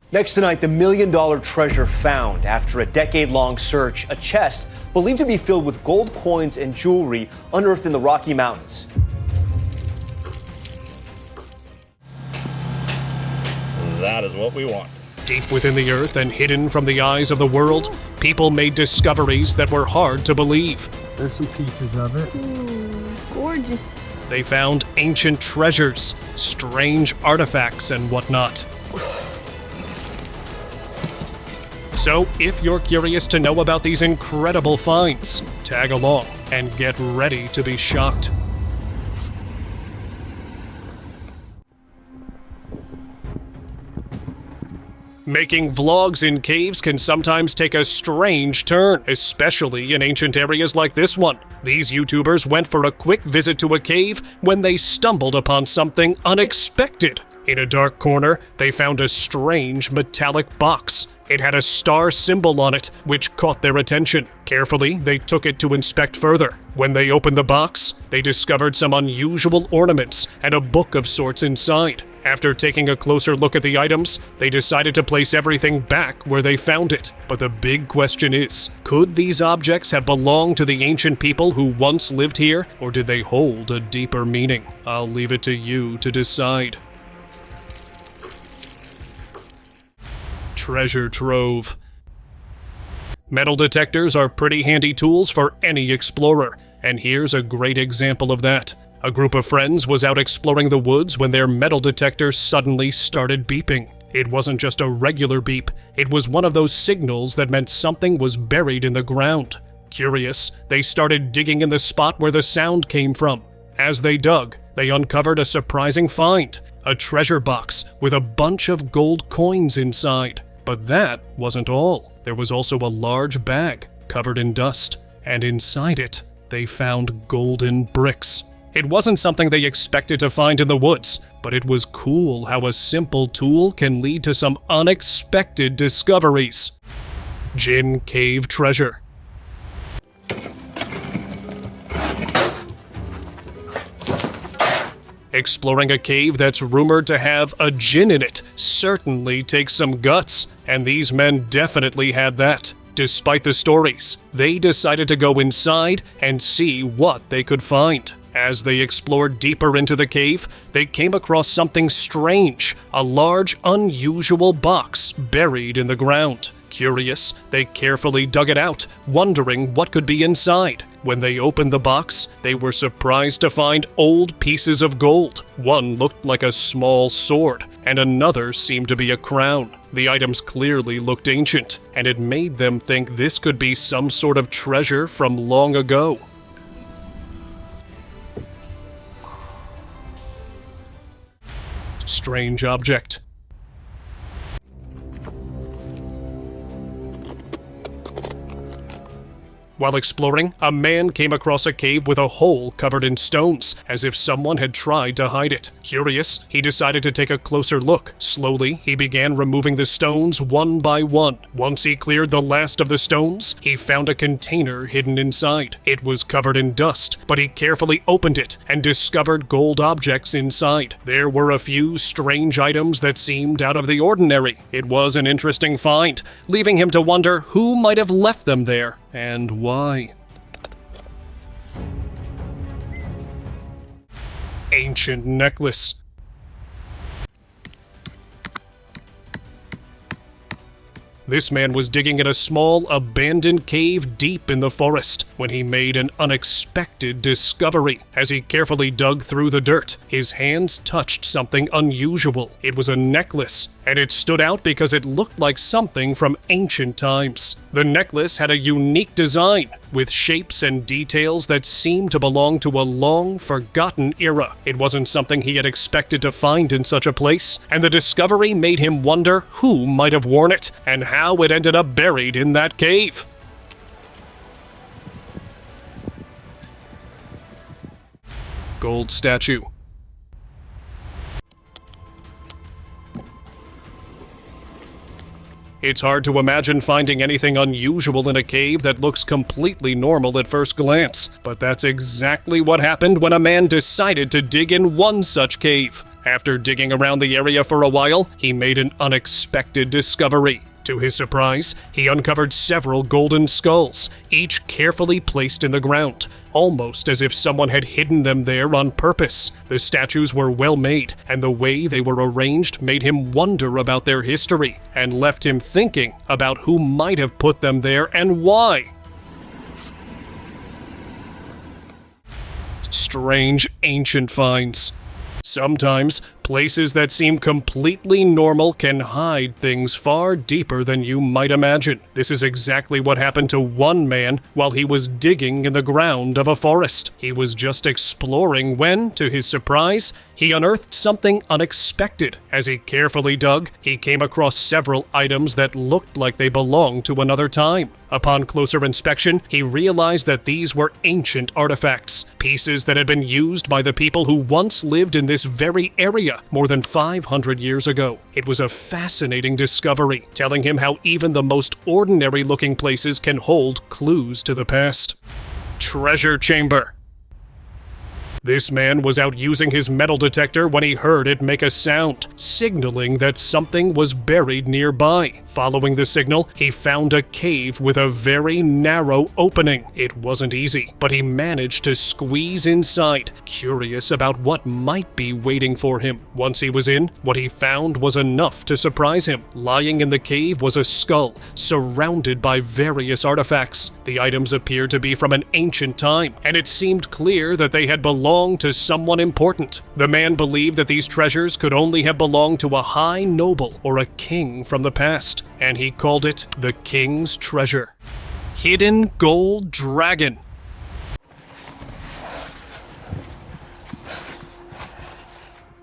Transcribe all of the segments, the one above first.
Next tonight, the million-dollar treasure found after a decade-long search, a chest believed to be filled with gold coins and jewelry unearthed in the Rocky Mountains. That is what we want. Deep within the earth and hidden from the eyes of the world, people made discoveries that were hard to believe. There's some pieces of it. Gorgeous. They found ancient treasures, strange artifacts, and whatnot. So, if you're curious to know about these incredible finds, tag along and get ready to be shocked. Making vlogs in caves can sometimes take a strange turn, especially in ancient areas like this one. These YouTubers went for a quick visit to a cave when they stumbled upon something unexpected. In a dark corner, they found a strange metallic box. It had a star symbol on it, which caught their attention. Carefully, they took it to inspect further. When they opened the box, they discovered some unusual ornaments and a book of sorts inside. After taking a closer look at the items, they decided to place everything back where they found it. But the big question is, could these objects have belonged to the ancient people who once lived here, or did they hold a deeper meaning? I'll leave it to you to decide. Treasure trove. Metal detectors are pretty handy tools for any explorer, and here's a great example of that. A group of friends was out exploring the woods when their metal detector suddenly started beeping. It wasn't just a regular beep, it was one of those signals that meant something was buried in the ground. Curious, they started digging in the spot where the sound came from. As they dug, they uncovered a surprising find, a treasure box with a bunch of gold coins inside. But that wasn't all. There was also a large bag covered in dust, and inside it, they found golden bricks. It wasn't something they expected to find in the woods, but it was cool how a simple tool can lead to some unexpected discoveries. Jinn Cave Treasure. Exploring a cave that's rumored to have a djinn in it certainly takes some guts, and these men definitely had that. Despite the stories, they decided to go inside and see what they could find. As they explored deeper into the cave, they came across something strange, a large, unusual box buried in the ground. Curious, they carefully dug it out, wondering what could be inside. When they opened the box, they were surprised to find old pieces of gold. One looked like a small sword, and another seemed to be a crown. The items clearly looked ancient, and it made them think this could be some sort of treasure from long ago. Strange object. While exploring, a man came across a cave with a hole covered in stones, as if someone had tried to hide it. Curious, he decided to take a closer look. Slowly, he began removing the stones one by one. Once he cleared the last of the stones, he found a container hidden inside. It was covered in dust, but he carefully opened it and discovered gold objects inside. There were a few strange items that seemed out of the ordinary. It was an interesting find, leaving him to wonder who might have left them there. And why? Ancient necklace. This man was digging in a small, abandoned cave deep in the forest when he made an unexpected discovery. As he carefully dug through the dirt, his hands touched something unusual. It was a necklace, and it stood out because it looked like something from ancient times. The necklace had a unique design, with shapes and details that seemed to belong to a long-forgotten era. It wasn't something he had expected to find in such a place, and the discovery made him wonder who might have worn it, and how it ended up buried in that cave. Gold statue. It's hard to imagine finding anything unusual in a cave that looks completely normal at first glance, but that's exactly what happened when a man decided to dig in one such cave. After digging around the area for a while, he made an unexpected discovery. To his surprise, he uncovered several golden skulls, each carefully placed in the ground, almost as if someone had hidden them there on purpose. The statues were well made, and the way they were arranged made him wonder about their history, and left him thinking about who might have put them there and why. Strange ancient finds. Sometimes, places that seem completely normal can hide things far deeper than you might imagine. This is exactly what happened to one man while he was digging in the ground of a forest. He was just exploring when, to his surprise, he unearthed something unexpected. As he carefully dug, he came across several items that looked like they belonged to another time. Upon closer inspection, he realized that these were ancient artifacts, pieces that had been used by the people who once lived in this very area more than 500 years ago. It was a fascinating discovery, telling him how even the most ordinary-looking places can hold clues to the past. Treasure chamber. This man was out using his metal detector when he heard it make a sound, signaling that something was buried nearby. Following the signal, he found a cave with a very narrow opening. It wasn't easy, but he managed to squeeze inside, curious about what might be waiting for him. Once he was in, what he found was enough to surprise him. Lying in the cave was a skull, surrounded by various artifacts. The items appeared to be from an ancient time, and it seemed clear that they had belonged to someone important. The man believed that these treasures could only have belonged to a high noble or a king from the past, and he called it the King's Treasure. Hidden Gold Dragon.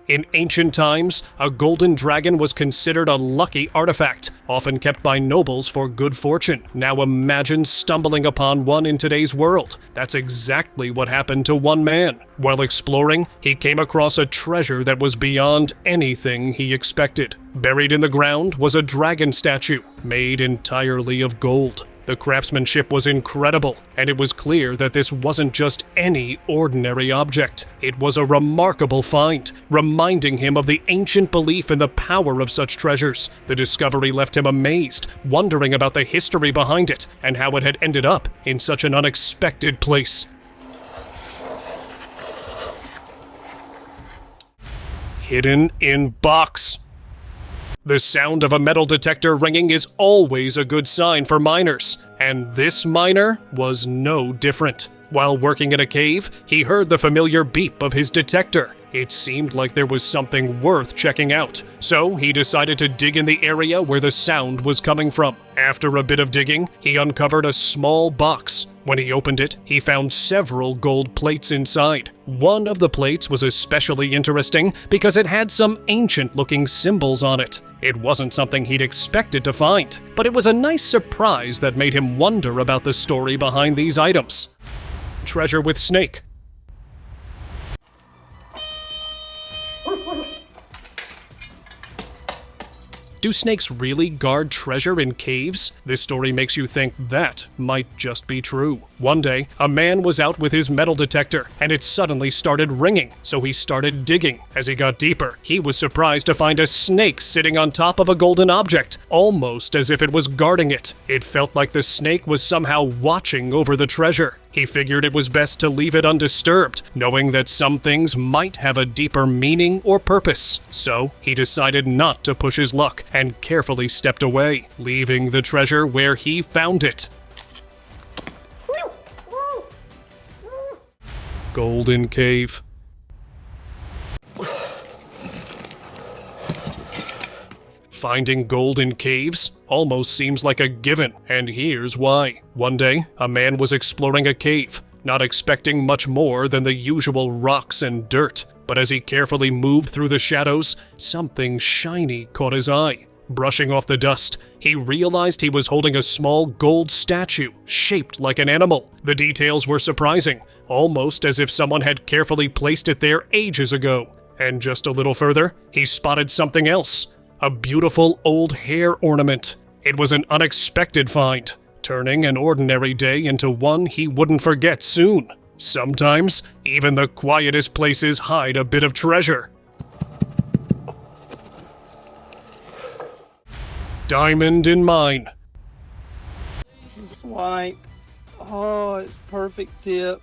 In ancient times, a golden dragon was considered a lucky artifact, often kept by nobles for good fortune. Now imagine stumbling upon one in today's world. That's exactly what happened to one man. While exploring, he came across a treasure that was beyond anything he expected. Buried in the ground was a dragon statue, made entirely of gold. The craftsmanship was incredible, and it was clear that this wasn't just any ordinary object. It was a remarkable find, reminding him of the ancient belief in the power of such treasures. The discovery left him amazed, wondering about the history behind it, and how it had ended up in such an unexpected place. Hidden in box. The sound of a metal detector ringing is always a good sign for miners, and this miner was no different. While working in a cave, he heard the familiar beep of his detector. It seemed like there was something worth checking out, so he decided to dig in the area where the sound was coming from. After a bit of digging, he uncovered a small box. When he opened it, he found several gold plates inside. One of the plates was especially interesting because it had some ancient-looking symbols on it. It wasn't something he'd expected to find, but it was a nice surprise that made him wonder about the story behind these items. Treasure with snake. Do snakes really guard treasure in caves? This story makes you think that might just be true. One day, a man was out with his metal detector, and it suddenly started ringing, so he started digging. As he got deeper, he was surprised to find a snake sitting on top of a golden object, almost as if it was guarding it. It felt like the snake was somehow watching over the treasure. He figured it was best to leave it undisturbed, knowing that some things might have a deeper meaning or purpose. So, he decided not to push his luck and carefully stepped away, leaving the treasure where he found it. Golden Cave. Finding gold in caves almost seems like a given, and here's why. One day, a man was exploring a cave, not expecting much more than the usual rocks and dirt. But as he carefully moved through the shadows, something shiny caught his eye. Brushing off the dust, he realized he was holding a small gold statue, shaped like an animal. The details were surprising, almost as if someone had carefully placed it there ages ago. And just a little further, he spotted something else. A beautiful old hair ornament. It was an unexpected find, turning an ordinary day into one he wouldn't forget soon. Sometimes, even the quietest places hide a bit of treasure. Diamond in Mine. Swipe. Oh, it's perfect tip.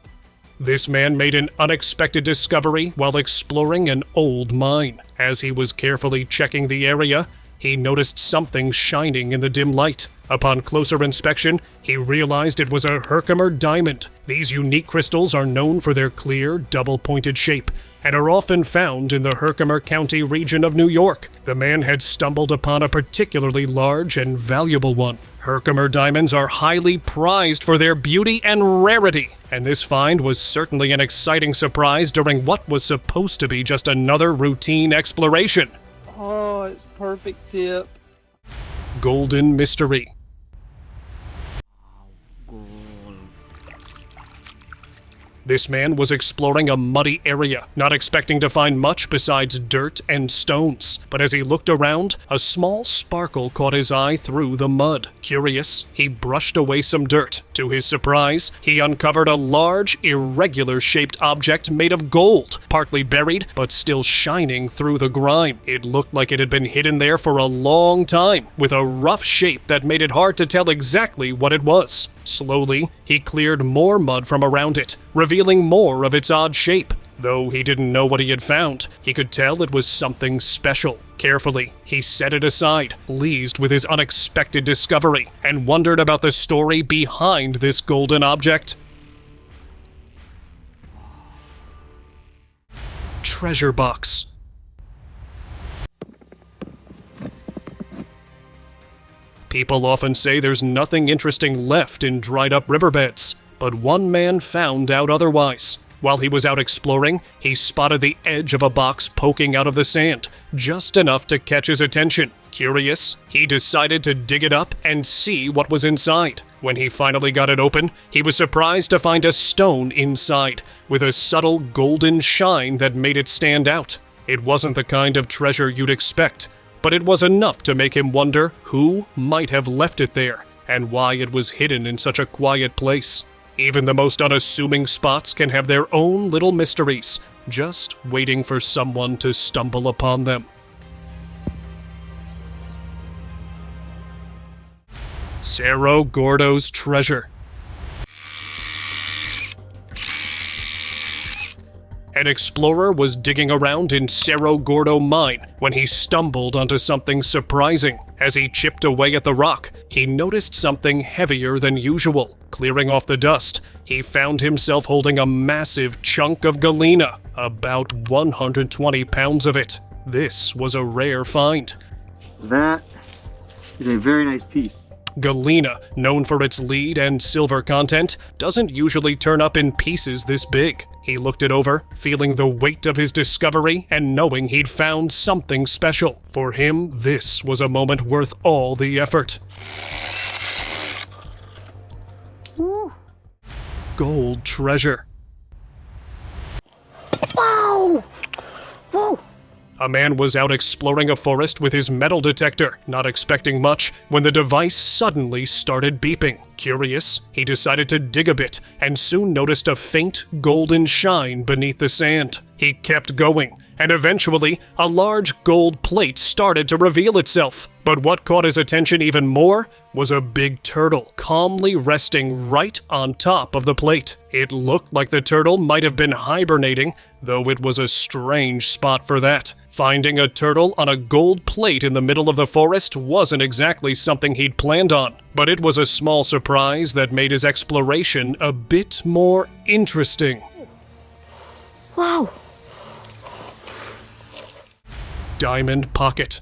This man made an unexpected discovery while exploring an old mine. As he was carefully checking the area, he noticed something shining in the dim light. Upon closer inspection, he realized it was a Herkimer diamond. These unique crystals are known for their clear, double-pointed shape and are often found in the Herkimer County region of New York. The man had stumbled upon a particularly large and valuable one. Herkimer diamonds are highly prized for their beauty and rarity, and this find was certainly an exciting surprise during what was supposed to be just another routine exploration. Oh, it's perfect tip. Golden Mystery. This man was exploring a muddy area, not expecting to find much besides dirt and stones. But as he looked around, a small sparkle caught his eye through the mud. Curious, he brushed away some dirt. To his surprise, he uncovered a large, irregular-shaped object made of gold, partly buried, but still shining through the grime. It looked like it had been hidden there for a long time, with a rough shape that made it hard to tell exactly what it was. Slowly, he cleared more mud from around it, revealing more of its odd shape. Though he didn't know what he had found, he could tell it was something special. Carefully, he set it aside, pleased with his unexpected discovery, and wondered about the story behind this golden object. Treasure box. People often say there's nothing interesting left in dried-up riverbeds, but one man found out otherwise. While he was out exploring, he spotted the edge of a box poking out of the sand, just enough to catch his attention. Curious, he decided to dig it up and see what was inside. When he finally got it open, he was surprised to find a stone inside, with a subtle golden shine that made it stand out. It wasn't the kind of treasure you'd expect, but it was enough to make him wonder who might have left it there, and why it was hidden in such a quiet place. Even the most unassuming spots can have their own little mysteries, just waiting for someone to stumble upon them. Cerro Gordo's treasure. An explorer was digging around in Cerro Gordo mine when he stumbled onto something surprising. As he chipped away at the rock, he noticed something heavier than usual. Clearing off the dust, he found himself holding a massive chunk of galena, about 120 pounds of it. This was a rare find. That is a very nice piece. Galena, known for its lead and silver content, doesn't usually turn up in pieces this big. He looked it over, feeling the weight of his discovery and knowing he'd found something special. For him, this was a moment worth all the effort. Gold treasure. Wow! Whoa! A man was out exploring a forest with his metal detector, not expecting much, when the device suddenly started beeping. Curious, he decided to dig a bit, and soon noticed a faint golden shine beneath the sand. He kept going, and eventually, a large gold plate started to reveal itself. But what caught his attention even more was a big turtle calmly resting right on top of the plate. It looked like the turtle might have been hibernating, though it was a strange spot for that. Finding a turtle on a gold plate in the middle of the forest wasn't exactly something he'd planned on, but it was a small surprise that made his exploration a bit more interesting. Wow! Diamond pocket.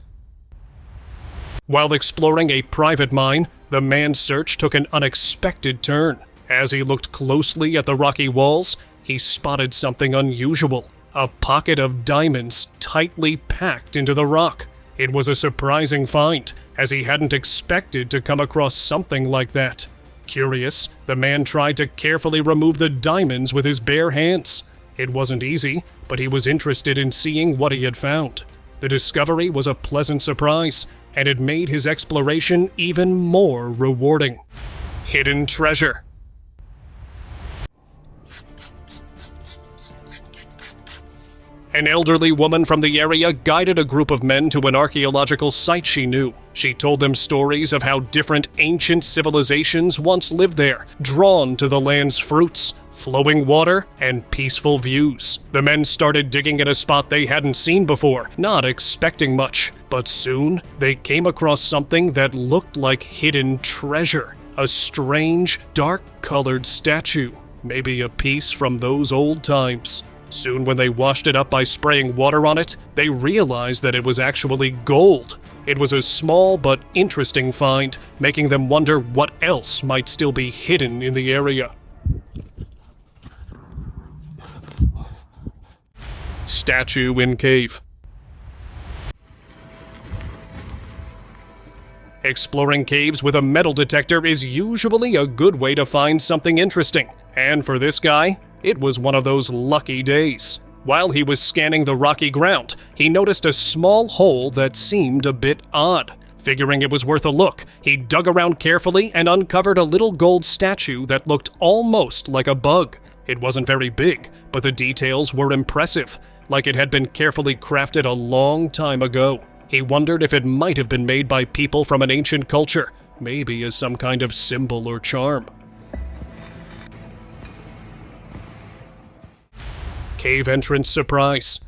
While exploring a private mine, the man's search took an unexpected turn. As he looked closely at the rocky walls, he spotted something unusual. A pocket of diamonds tightly packed into the rock. It was a surprising find, as he hadn't expected to come across something like that. Curious, the man tried to carefully remove the diamonds with his bare hands. It wasn't easy, but he was interested in seeing what he had found. The discovery was a pleasant surprise, and it made his exploration even more rewarding. Hidden treasure. An elderly woman from the area guided a group of men to an archaeological site she knew. She told them stories of how different ancient civilizations once lived there, drawn to the land's fruits, flowing water, and peaceful views. The men started digging in a spot they hadn't seen before, not expecting much. But soon, they came across something that looked like hidden treasure. A strange, dark-colored statue. Maybe a piece from those old times. Soon, when they washed it up by spraying water on it, they realized that it was actually gold. It was a small but interesting find, making them wonder what else might still be hidden in the area. Statue in cave. Exploring caves with a metal detector is usually a good way to find something interesting. And for this guy, it was one of those lucky days. While he was scanning the rocky ground, he noticed a small hole that seemed a bit odd. Figuring it was worth a look, he dug around carefully and uncovered a little gold statue that looked almost like a bug. It wasn't very big, but the details were impressive, like it had been carefully crafted a long time ago. He wondered if it might have been made by people from an ancient culture, maybe as some kind of symbol or charm. Cave entrance surprise.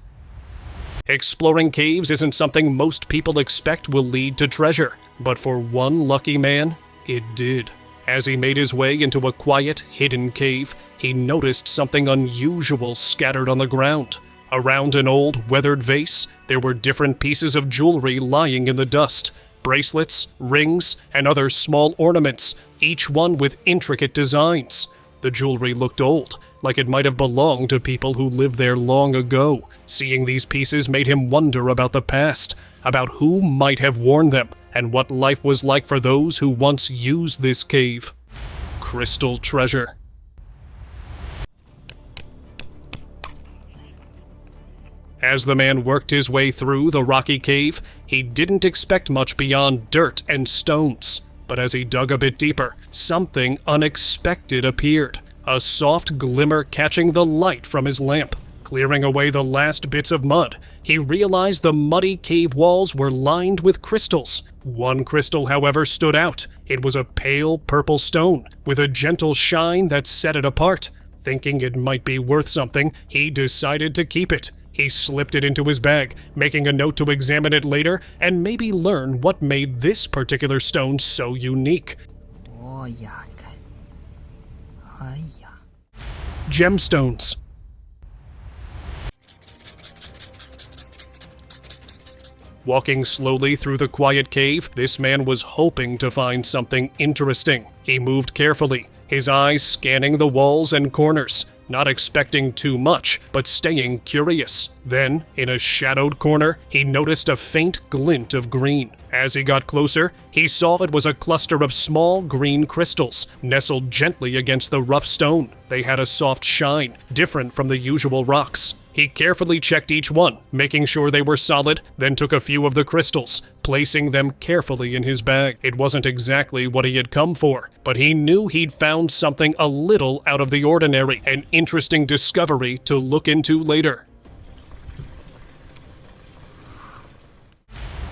Exploring caves isn't something most people expect will lead to treasure, but for one lucky man, it did. As he made his way into a quiet, hidden cave, he noticed something unusual scattered on the ground. Around an old, weathered vase, there were different pieces of jewelry lying in the dust. Bracelets, rings, and other small ornaments, each one with intricate designs. The jewelry looked old, like it might have belonged to people who lived there long ago. Seeing these pieces made him wonder about the past, about who might have worn them, and what life was like for those who once used this cave. Crystal treasure. As the man worked his way through the rocky cave, he didn't expect much beyond dirt and stones. But as he dug a bit deeper, something unexpected appeared. A soft glimmer catching the light from his lamp. Clearing away the last bits of mud, he realized the muddy cave walls were lined with crystals. One crystal, however, stood out. It was a pale purple stone, with a gentle shine that set it apart. Thinking it might be worth something, he decided to keep it. He slipped it into his bag, making a note to examine it later and maybe learn what made this particular stone so unique. Gemstones. Walking slowly through the quiet cave, this man was hoping to find something interesting. He moved carefully, his eyes scanning the walls and corners, not expecting too much, but staying curious. Then, in a shadowed corner, he noticed a faint glint of green. As he got closer, he saw it was a cluster of small green crystals, nestled gently against the rough stone. They had a soft shine, different from the usual rocks. He carefully checked each one, making sure they were solid, then took a few of the crystals, placing them carefully in his bag. It wasn't exactly what he had come for, but he knew he'd found something a little out of the ordinary, an interesting discovery to look into later.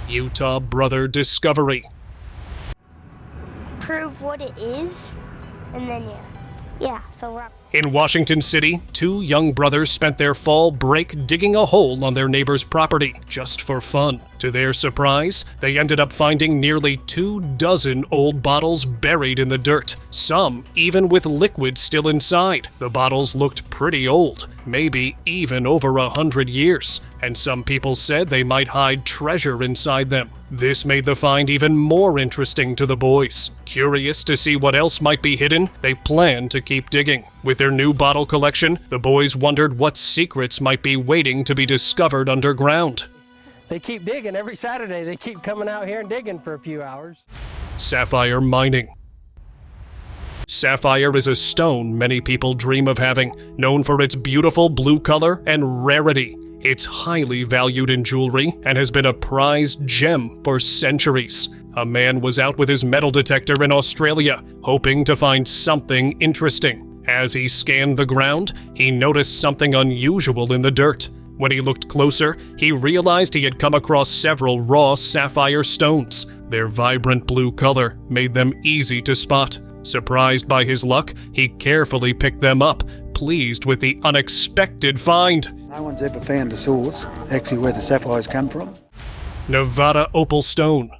Utah Brother Discovery. Prove what it is, and then so we're up. In Washington City, two young brothers spent their fall break digging a hole on their neighbor's property, just for fun. To their surprise, they ended up finding nearly 24 old bottles buried in the dirt, some even with liquid still inside. The bottles looked pretty old, maybe even over 100 years, and some people said they might hide treasure inside them. This made the find even more interesting to the boys. Curious to see what else might be hidden, they planned to keep digging. With their new bottle collection, the boys wondered what secrets might be waiting to be discovered underground. They keep digging every Saturday. They keep coming out here and digging for a few hours. Sapphire mining. Sapphire is a stone many people dream of having, known for its beautiful blue color and rarity. It's highly valued in jewelry and has been a prized gem for centuries. A man was out with his metal detector in Australia, hoping to find something interesting. As he scanned the ground, he noticed something unusual in the dirt. When he looked closer, he realized he had come across several raw sapphire stones. Their vibrant blue color made them easy to spot. Surprised by his luck, he carefully picked them up, pleased with the unexpected find. No one's ever found the source, actually where the sapphires come from. Nevada opal stone.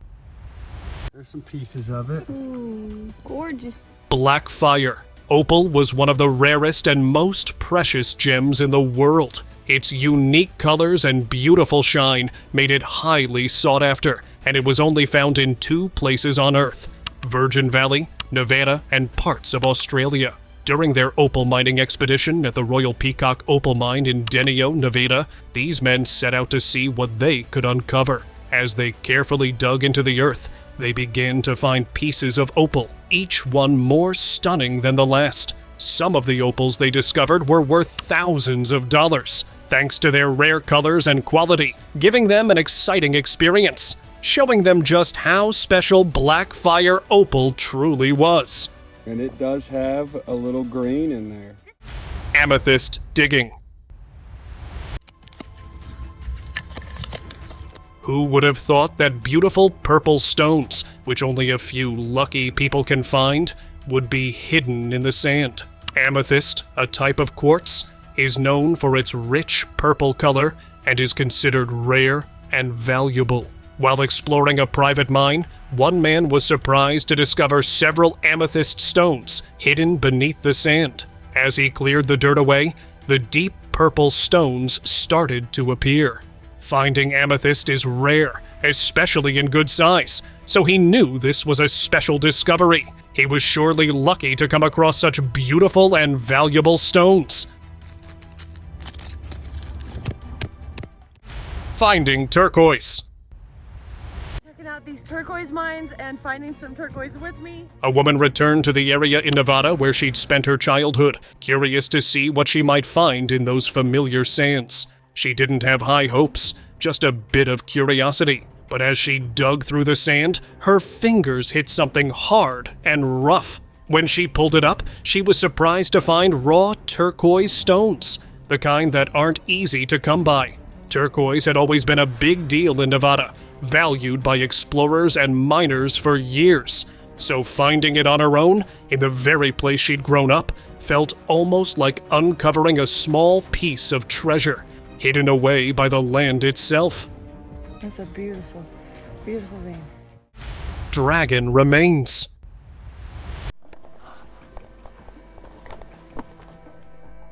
There's some pieces of it. Ooh, gorgeous. Black fire. Opal was one of the rarest and most precious gems in the world. Its unique colors and beautiful shine made it highly sought after, and it was only found in 2 places on Earth: Virgin Valley, Nevada, and parts of Australia. During their opal mining expedition at the Royal Peacock Opal Mine in Denio, Nevada, these men set out to see what they could uncover. As they carefully dug into the earth, they began to find pieces of opal, each one more stunning than the last. Some of the opals they discovered were worth thousands of dollars, thanks to their rare colors and quality, giving them an exciting experience, showing them just how special black fire opal truly was. And it does have a little green in there. Amethyst digging. Who would have thought that beautiful purple stones, which only a few lucky people can find, would be hidden in the sand? Amethyst, a type of quartz, is known for its rich purple color and is considered rare and valuable. While exploring a private mine, one man was surprised to discover several amethyst stones hidden beneath the sand. As he cleared the dirt away, the deep purple stones started to appear. Finding amethyst is rare, especially in good size, so he knew this was a special discovery. He was surely lucky to come across such beautiful and valuable stones. Finding turquoise. Checking out these turquoise mines and finding some turquoise with me. A woman returned to the area in Nevada where she'd spent her childhood, curious to see what she might find in those familiar sands. She didn't have high hopes, just a bit of curiosity. But as she dug through the sand, her fingers hit something hard and rough. When she pulled it up, she was surprised to find raw turquoise stones, the kind that aren't easy to come by. Turquoise had always been a big deal in Nevada, valued by explorers and miners for years. So finding it on her own, in the very place she'd grown up, felt almost like uncovering a small piece of treasure, hidden away by the land itself. That's a beautiful, beautiful vein. Dragon remains.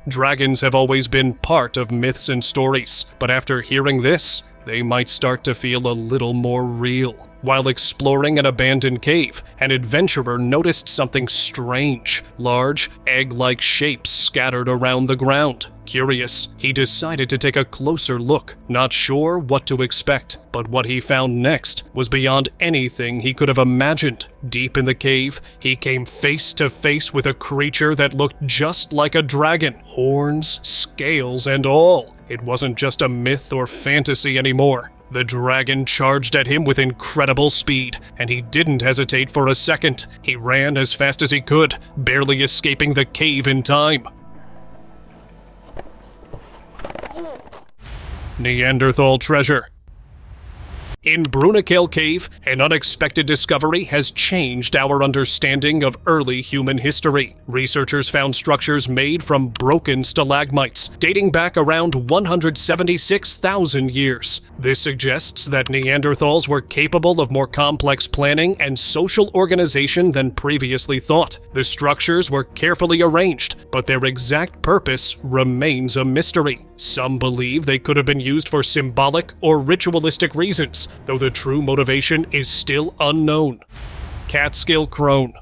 Dragons have always been part of myths and stories, but after hearing this, they might start to feel a little more real. While exploring an abandoned cave, an adventurer noticed something strange, large, egg-like shapes scattered around the ground. Curious, he decided to take a closer look, not sure what to expect, but what he found next was beyond anything he could have imagined. Deep in the cave, he came face to face with a creature that looked just like a dragon, horns, scales, and all. It wasn't just a myth or fantasy anymore. The dragon charged at him with incredible speed, and he didn't hesitate for a second. He ran as fast as he could, barely escaping the cave in time. Neanderthal treasure. In Brunekale Cave, an unexpected discovery has changed our understanding of early human history. Researchers found structures made from broken stalagmites, dating back around 176,000 years. This suggests that Neanderthals were capable of more complex planning and social organization than previously thought. The structures were carefully arranged, but their exact purpose remains a mystery. Some believe they could have been used for symbolic or ritualistic reasons, though the true motivation is still unknown. Catskill Crone.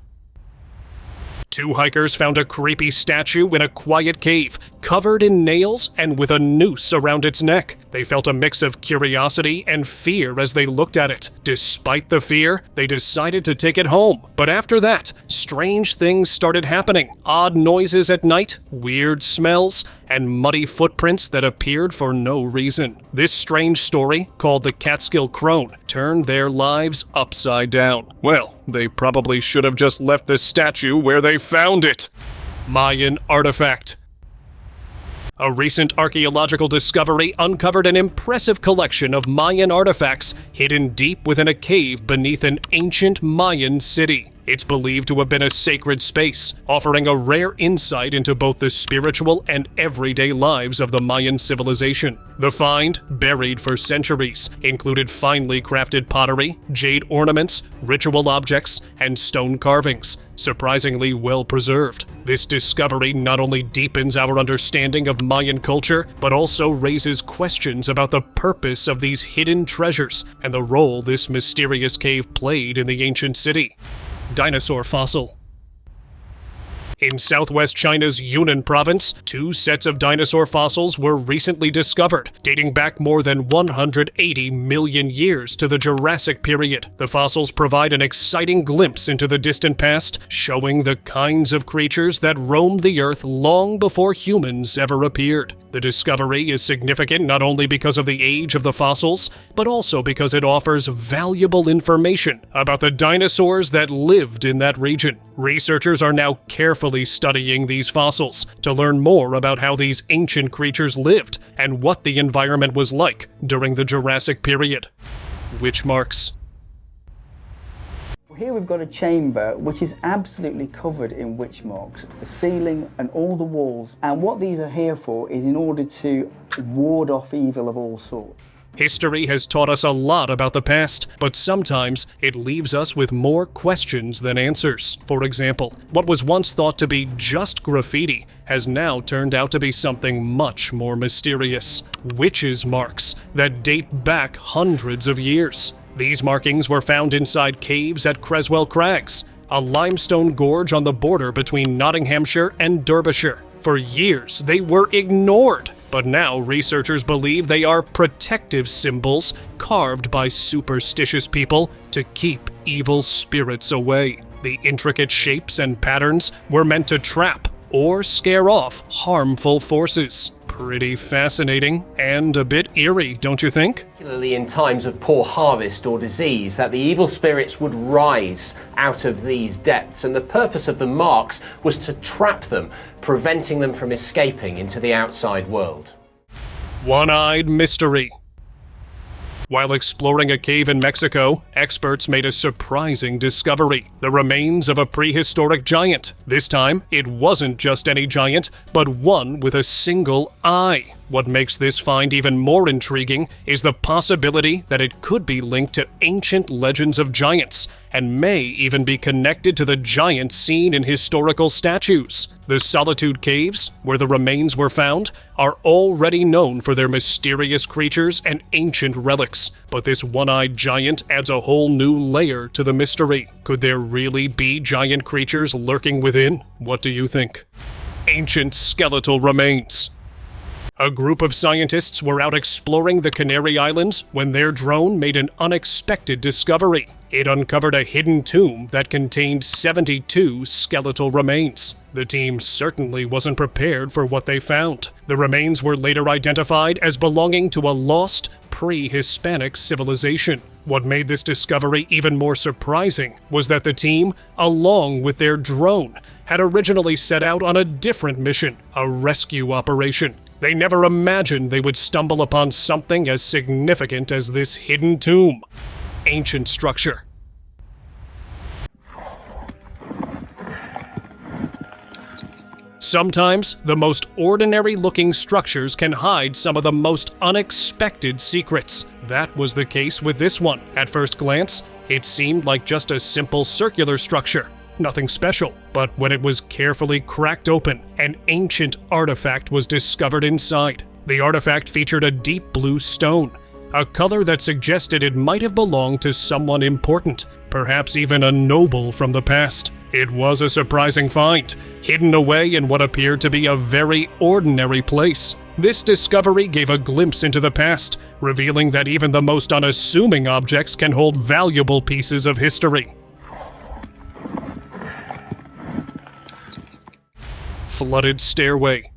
2 hikers found a creepy statue in a quiet cave, covered in nails and with a noose around its neck. They felt a mix of curiosity and fear as they looked at it. Despite the fear, they decided to take it home. But after that, strange things started happening. Odd noises at night, weird smells, and muddy footprints that appeared for no reason. This strange story, called the Catskill Crone, turned their lives upside down. Well, they probably should have just left the statue where they found it. Mayan artifact. A recent archaeological discovery uncovered an impressive collection of Mayan artifacts hidden deep within a cave beneath an ancient Mayan city. It's believed to have been a sacred space, offering a rare insight into both the spiritual and everyday lives of the Mayan civilization. The find, buried for centuries, included finely crafted pottery, jade ornaments, ritual objects, and stone carvings, surprisingly well preserved. This discovery not only deepens our understanding of Mayan culture, but also raises questions about the purpose of these hidden treasures and the role this mysterious cave played in the ancient city. Dinosaur fossil. In southwest China's Yunnan province, 2 sets of dinosaur fossils were recently discovered, dating back more than 180 million years to the Jurassic period. The fossils provide an exciting glimpse into the distant past, showing the kinds of creatures that roamed the Earth long before humans ever appeared. The discovery is significant not only because of the age of the fossils, but also because it offers valuable information about the dinosaurs that lived in that region. Researchers are now carefully studying these fossils to learn more about how these ancient creatures lived and what the environment was like during the Jurassic period. Witch marks. Here we've got a chamber which is absolutely covered in witch marks, the ceiling and all the walls. And what these are here for is in order to ward off evil of all sorts. History has taught us a lot about the past, but sometimes it leaves us with more questions than answers. For example, what was once thought to be just graffiti has now turned out to be something much more mysterious. Witches' marks that date back hundreds of years. These markings were found inside caves at Creswell Crags, a limestone gorge on the border between Nottinghamshire and Derbyshire. For years, they were ignored, but now researchers believe they are protective symbols carved by superstitious people to keep evil spirits away. The intricate shapes and patterns were meant to trap or scare off harmful forces. Pretty fascinating and a bit eerie, don't you think? Particularly in times of poor harvest or disease, that the evil spirits would rise out of these depths, and the purpose of the marks was to trap them, preventing them from escaping into the outside world. One-eyed mystery. While exploring a cave in Mexico, experts made a surprising discovery: the remains of a prehistoric giant. This time, it wasn't just any giant, but one with a single eye. What makes this find even more intriguing is the possibility that it could be linked to ancient legends of giants, and may even be connected to the giants seen in historical statues. The Solitude Caves, where the remains were found, are already known for their mysterious creatures and ancient relics, but this one-eyed giant adds a whole new layer to the mystery. Could there really be giant creatures lurking within? What do you think? Ancient skeletal remains. A group of scientists were out exploring the Canary Islands when their drone made an unexpected discovery. It uncovered a hidden tomb that contained 72 skeletal remains. The team certainly wasn't prepared for what they found. The remains were later identified as belonging to a lost, pre-Hispanic civilization. What made this discovery even more surprising was that the team, along with their drone, had originally set out on a different mission, a rescue operation. They never imagined they would stumble upon something as significant as this hidden tomb. Ancient structure. Sometimes, the most ordinary-looking structures can hide some of the most unexpected secrets. That was the case with this one. At first glance, it seemed like just a simple circular structure. Nothing special, but when it was carefully cracked open, an ancient artifact was discovered inside. The artifact featured a deep blue stone, a color that suggested it might have belonged to someone important, perhaps even a noble from the past. It was a surprising find, hidden away in what appeared to be a very ordinary place. This discovery gave a glimpse into the past, revealing that even the most unassuming objects can hold valuable pieces of history. Flooded stairway.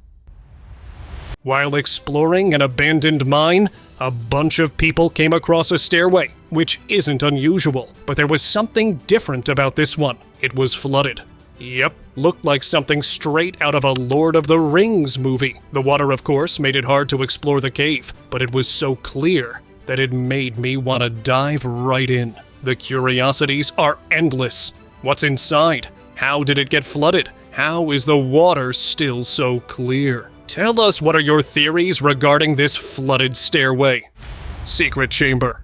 While exploring an abandoned mine, a bunch of people came across a stairway, which isn't unusual, but there was something different about this one. It was flooded. Yep, looked like something straight out of a Lord of the Rings movie. The water, of course, made it hard to explore the cave, but it was so clear that it made me want to dive right in. The curiosities are endless. What's inside? How did it get flooded? How is the water still so clear? Tell us, what are your theories regarding this flooded stairway? Secret chamber.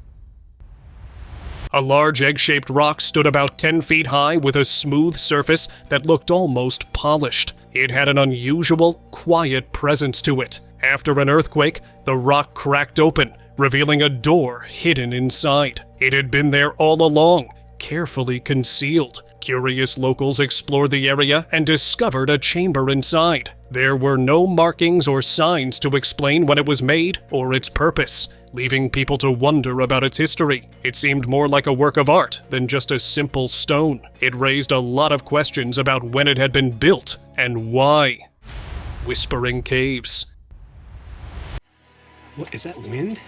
A large egg-shaped rock stood about 10 feet high with a smooth surface that looked almost polished. It had an unusual, quiet presence to it. After an earthquake, the rock cracked open, revealing a door hidden inside. It had been there all along, carefully concealed. Curious locals explored the area and discovered a chamber inside. There were no markings or signs to explain when it was made or its purpose, leaving people to wonder about its history. It seemed more like a work of art than just a simple stone. It raised a lot of questions about when it had been built and why. Whispering Caves. What, is that wind?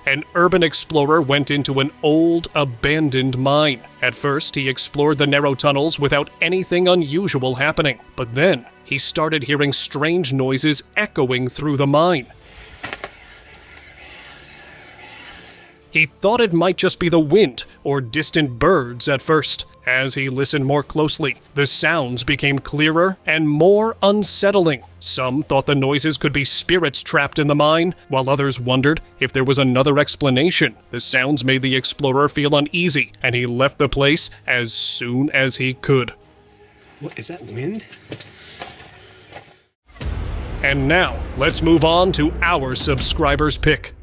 An urban explorer went into an old, abandoned mine. At first, he explored the narrow tunnels without anything unusual happening, but then he started hearing strange noises echoing through the mine. He thought it might just be the wind or distant birds at first. As he listened more closely, the sounds became clearer and more unsettling. Some thought the noises could be spirits trapped in the mine, while others wondered if there was another explanation. The sounds made the explorer feel uneasy, and he left the place as soon as he could. What, is that wind? And now, let's move on to our subscriber's pick.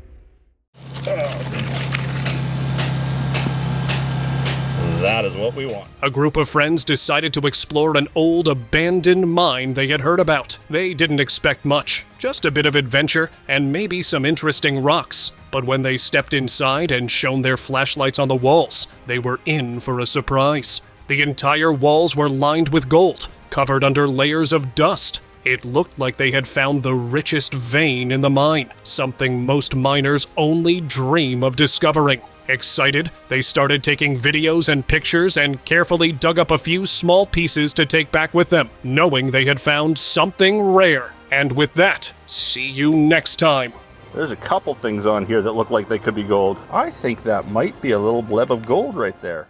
That is what we want. A group of friends decided to explore an old abandoned mine they had heard about. They didn't expect much, just a bit of adventure and maybe some interesting rocks. But when they stepped inside and shone their flashlights on the walls, they were in for a surprise. The entire walls were lined with gold, covered under layers of dust. It looked like they had found the richest vein in the mine, something most miners only dream of discovering. Excited, they started taking videos and pictures and carefully dug up a few small pieces to take back with them, knowing they had found something rare. And with that, see you next time. There's a couple things on here that look like they could be gold. I think that might be a little bleb of gold right there.